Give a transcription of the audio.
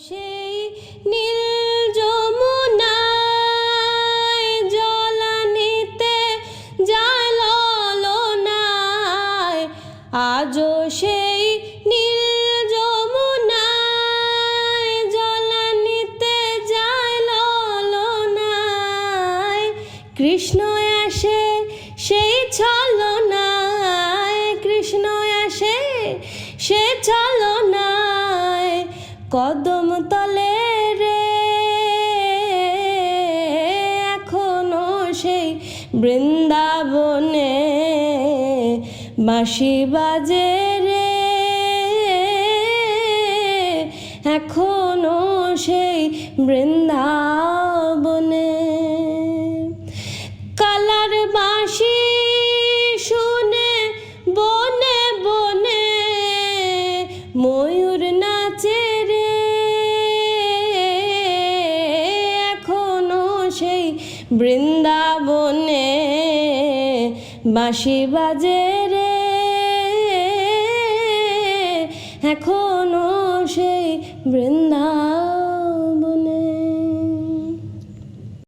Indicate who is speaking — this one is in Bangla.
Speaker 1: সেই নীল যমুনায় জল নিতে যায় ললনায়, আজও সেই নীল যমুনায় জল নিতে যায় ললনায়। কৃষ্ণ আসে সেই ছলনায়, কৃষ্ণ আসে সে ছলনায়, কদম তলে রে এখনো সেই বৃন্দাবনে বাঁশি বাজে রে, এখনো সেই বৃন্দাবনে। কালার বাঁশি শুনে বনে বনে ময়ূর নাচে রে, এখনো সেই বৃন্দাবনে বাঁশি বাজে রে, এখনো সেই বৃন্দা